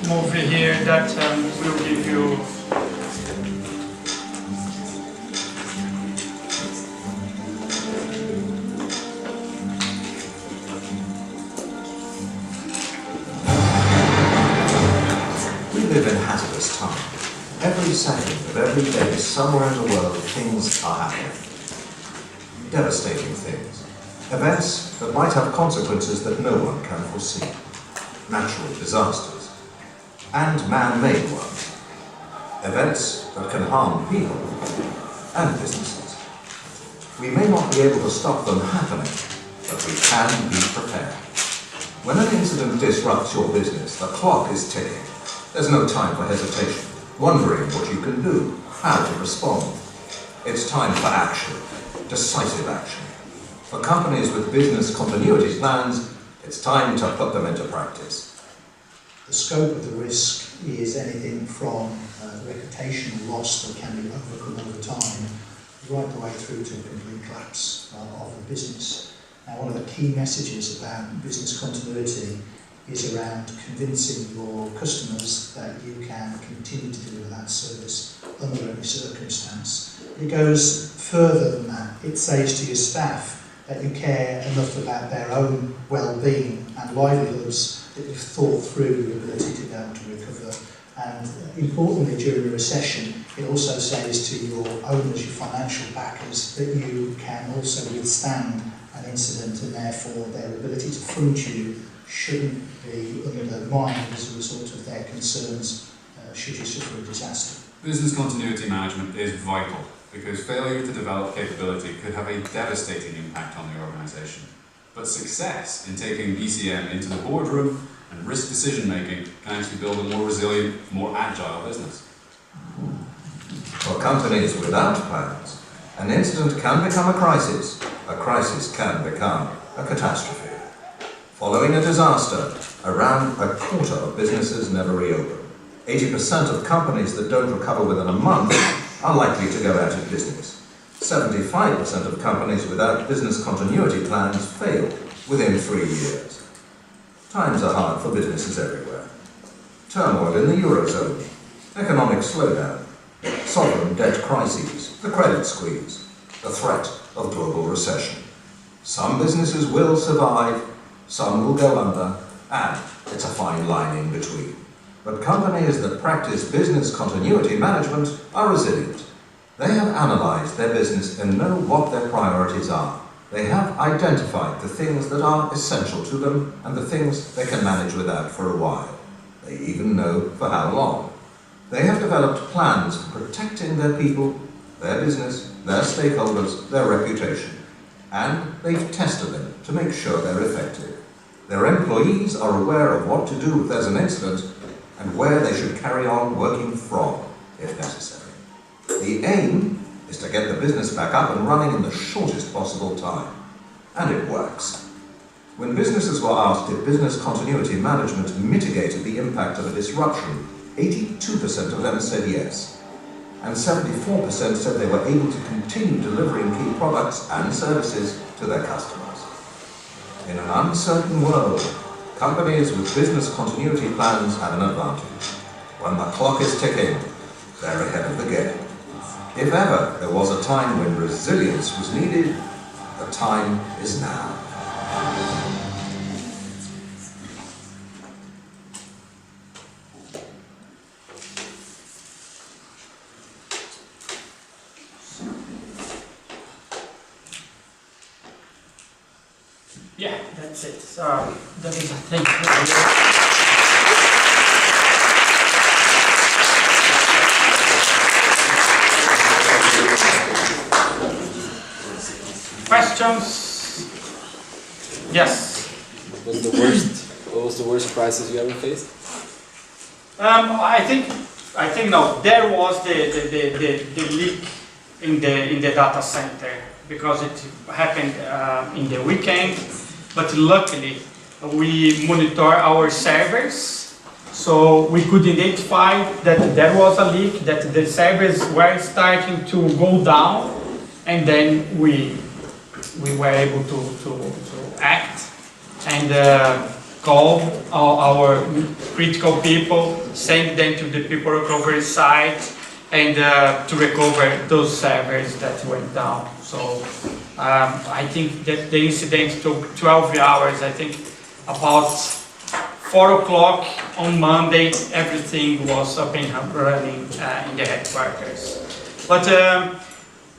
movie here that will give you We live in hazardous time. Every second of every day, somewhere in the world, things are happening. Devastating things. Events that might have consequences that no one can foresee. Natural disasters. And man-made ones. Events that can harm people and businesses. We may not be able to stop them happening, but we can be prepared. When an incident disrupts your business, the clock is ticking. There's no time for hesitation, wondering what you can do, how to respond. It's time for action, decisive action. For companies with business continuity plans, it's time to put them into practice. The scope of the risk is anything from reputational loss that can be overcome over time, right the way through to a complete collapse of the business. Now, one of the key messages about business continuity is around convincing your customers that you can continue to deliver that service under any circumstance. It goes further than that. It says to your staff that you care enough about their own well-being and livelihoods that you've thought through your ability to be able to recover. And importantly, during a recession, it also says to your owners, your financial backers, that you can also withstand an incident and therefore their ability to fund you shouldn't be undermined as a result of their concerns should you suffer a disaster. Business continuity management is vital because failure to develop capability could have a devastating impact on the organisation. But success in taking BCM into the boardroom and risk decision making can actually build a more resilient, more agile business. For companies without plans, an incident can become a crisis can become a catastrophe. Following a disaster, around a quarter of businesses never reopen. 80% of companies that don't recover within a month are likely to go out of business. 75% of companies without business continuity plans fail within 3 years. Times are hard for businesses everywhere. Turmoil in the Eurozone, economic slowdown, sovereign debt crises, the credit squeeze, the threat of global recession. Some businesses will survive, some will go under, and it's a fine line in between. But companies that practice business continuity management are resilient. They have analysed their business and know what their priorities are. They have identified the things that are essential to them and the things they can manage without for a while. They even know for how long. They have developed plans for protecting their people, their business, their stakeholders, their reputation. And they've tested them to make sure they're effective. Their employees are aware of what to do if there's an incident and where they should carry on working from, if necessary. The aim is to get the business back up and running in the shortest possible time. And it works. When businesses were asked if business continuity management mitigated the impact of a disruption, 82% of them said yes. And 74% said they were able to continue delivering key products and services to their customers. In an uncertain world, companies with business continuity plans have an advantage. When the clock is ticking, they're ahead of the game. If ever there was a time when resilience was needed, the time is now. yeah, that's it. So that is a thing. Questions? Yes. What was the worst crisis you ever faced? I think no. There was the leak in the data center because it happened in the weekend. But luckily, we monitor our servers, so we could identify that there was a leak, that the servers were starting to go down, and then we were able to act. And call our critical people, send them to the people recovery site, and to recover those servers that went down. So I think that the incident took 12 hours. I think about 4 o'clock on Monday, everything was up and running in the headquarters. But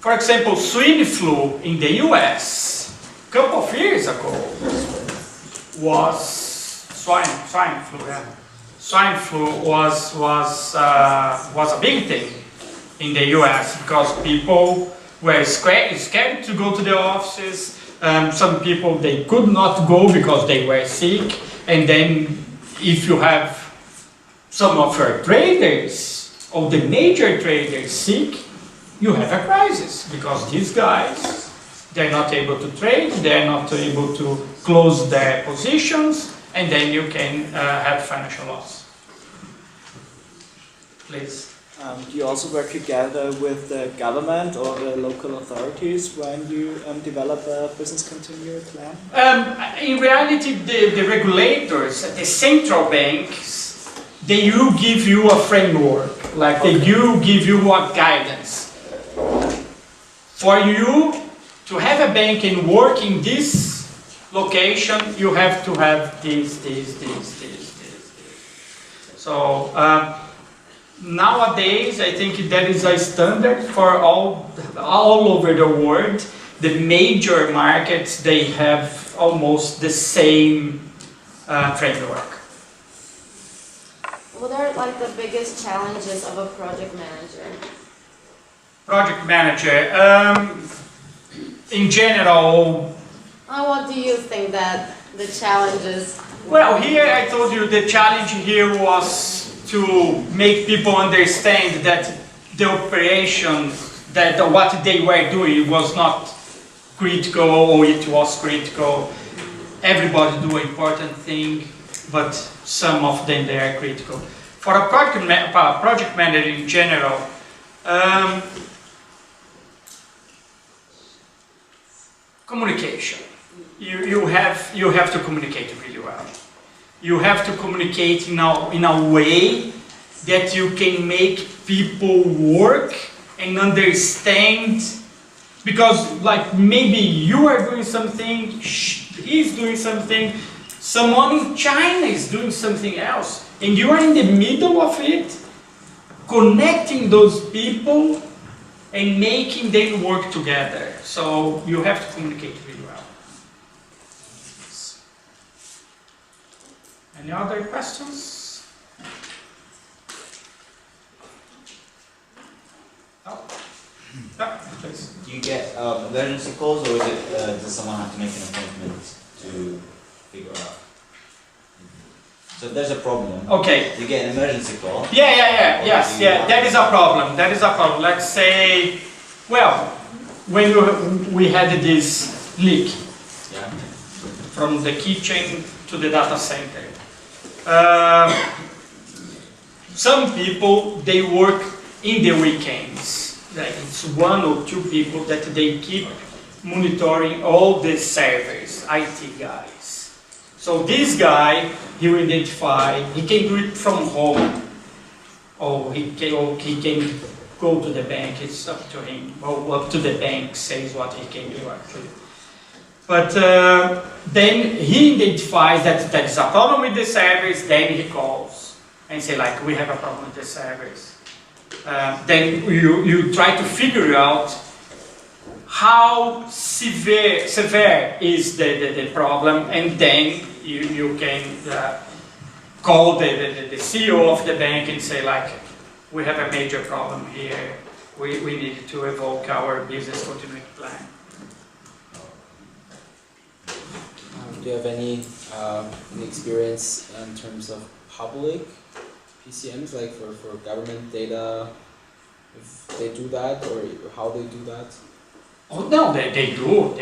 for example, swine flu in the US a couple of years ago was swine flu. Yeah. Swine flu was a big thing in the US because people were scared to go to the offices. Some people, they could not go because they were sick. And then if you have some of your traders or the major traders sick, you have a crisis because these guys, they're not able to trade, they're not able to close their positions, and then you can have financial loss. Please. Do you also work together with the government or the local authorities when you develop a business continuity plan? In reality, the regulators, the central banks, they do give you a framework, like they do give you a guidance. For you to have a bank and work in this location, you have to have this. So, nowadays, I think that is a standard for all over the world. The major markets, they have almost the same framework. What are like the biggest challenges of a project manager? Project manager, in general. What do you think that the challenges? Well, here I told you the challenge here was to make people understand that the operation, that what they were doing was not critical or it was critical. Everybody do an important thing, but some of them they are critical. For a project manager in general, communication. You have to communicate really well. You have to communicate in a way that you can make people work and understand, because like maybe you are doing something, he's doing something, someone in China is doing something else, and you are in the middle of it, connecting those people and making them work together. So you have to communicate really well. Any other questions? Oh. Yeah, please. Do you get emergency calls, or is it, does someone have to make an appointment to figure out? So if there's a problem, Okay. you get an emergency call. Yes, that is a problem. That is a problem. Let's say, well, when we had this leak from the kitchen to the data center, some people, they work in the weekends. Like it's 1 or 2 people that they keep monitoring all the servers, IT guys. So this guy, he will identify, he can do it from home, or he can go to the bank, it's up to him, or up to the bank says what he can do actually. But then he identifies that there is a problem with the servers, then he calls and say like, we have a problem with the servers. Then you try to figure out how severe is the problem, and then you can call the CEO of the bank and say like, we have a major problem here, we need to evoke our business continuity plan. Do you have any experience in terms of public PCMs, like for government data, if they do that, or how they do that? Oh no, they do,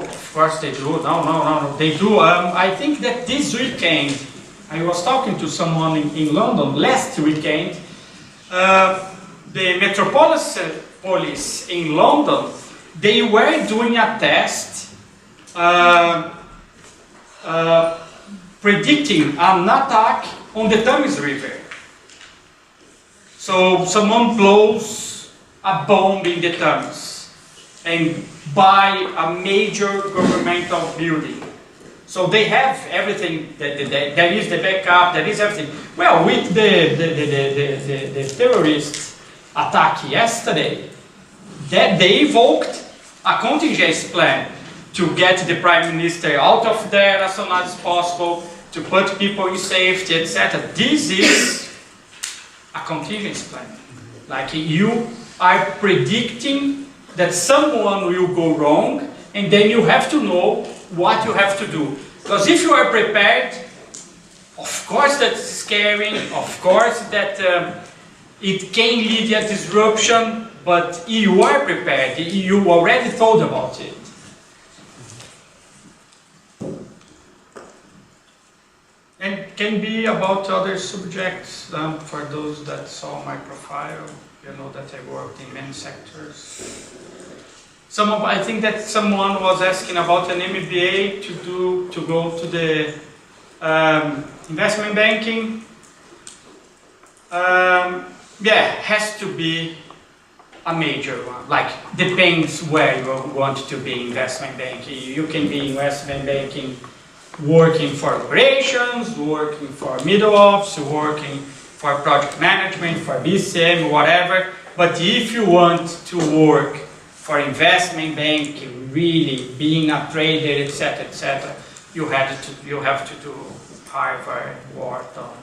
of course they do, no, they do. I think that this weekend, I was talking to someone in London last weekend, the Metropolitan Police in London, they were doing a test predicting an attack on the Thames River. So someone blows a bomb in the Thames and by a major governmental building. So they have everything, there is the backup, there is everything. Well, with the terrorist attack yesterday, that they evoked a contingency plan to get the Prime Minister out of there as soon as possible, to put people in safety, etc. This is a contingency plan. Like you are predicting that someone will go wrong, and then you have to know what you have to do. Because if you are prepared, of course that's scary, of course that it can lead to a disruption, but you are prepared, you already thought about it. And can be about other subjects. For those that saw my profile, you know that I worked in many sectors. I think that someone was asking about an MBA to go to the investment banking. Yeah, has to be a major one. Like, depends where you want to be investment banking. You can be investment banking working for operations, working for middle office, working for project management, for BCM, whatever. But if you want to work for investment banking, really being a trader, etc., you have to do Harvard, Wharton,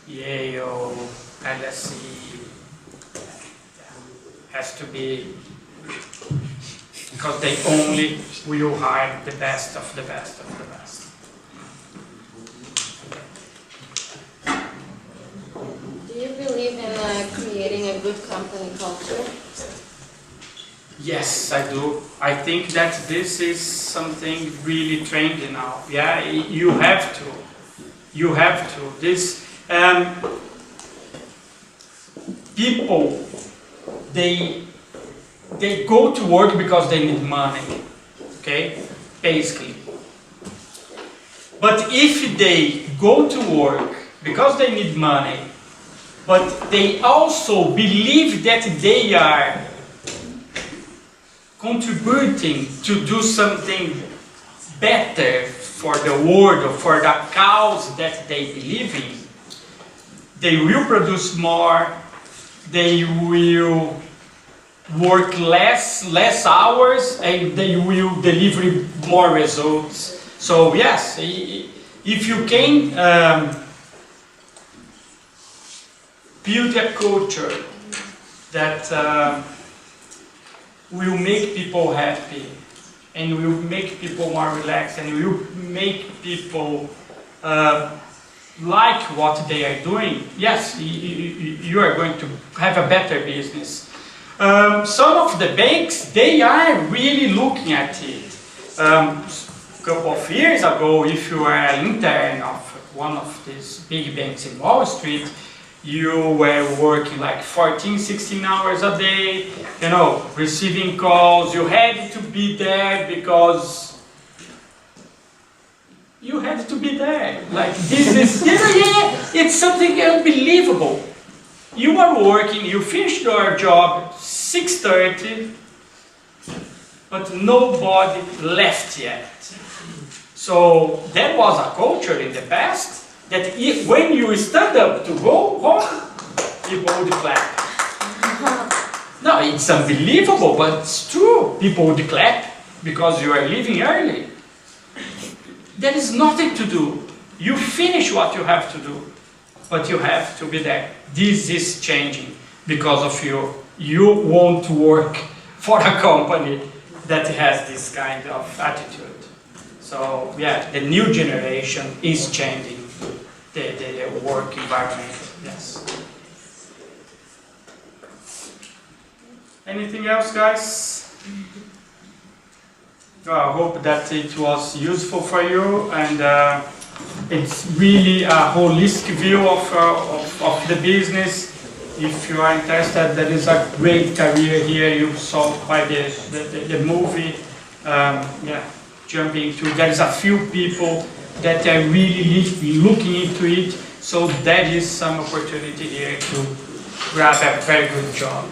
Yale, LSE. Has to be, because they only will hire the best of the best of the best. Do you believe in creating a good company culture? Yes, I do. I think that this is something really trendy now. Yeah, you have to. You have to. This people, they go to work because they need money. Okay, basically. But if they go to work because they need money, but they also believe that they are contributing to do something better for the world or for the cause that they believe in, they will produce more, they will work less hours, and they will deliver more results. So yes, if you can build a culture that will make people happy, and will make people more relaxed, and will make people like what they are doing, yes, you are going to have a better business. Some of the banks, they are really looking at it. A couple of years ago, if you were an intern of one of these big banks in Wall Street, you were working like 14, 16 hours a day, you know, receiving calls. You had to be there because you had to be there. Like, this is, it's something unbelievable. You are working, you finished your job 6:30, but nobody left yet. So there was a culture in the past that when you stand up to go home, people would clap. No, it's unbelievable, but it's true. People would clap because you are leaving early. There is nothing to do. You finish what you have to do, but you have to be there. This is changing because of you. You won't work for a company that has this kind of attitude. So yeah, the new generation is changing the work environment. Yes. Anything else, guys? I hope that it was useful for you, and it's really a holistic view of the business. If you are interested, there is a great career here. You saw by the movie. Yeah, jumping to. There is a few people that are really looking into it. So there is some opportunity here to grab a very good job.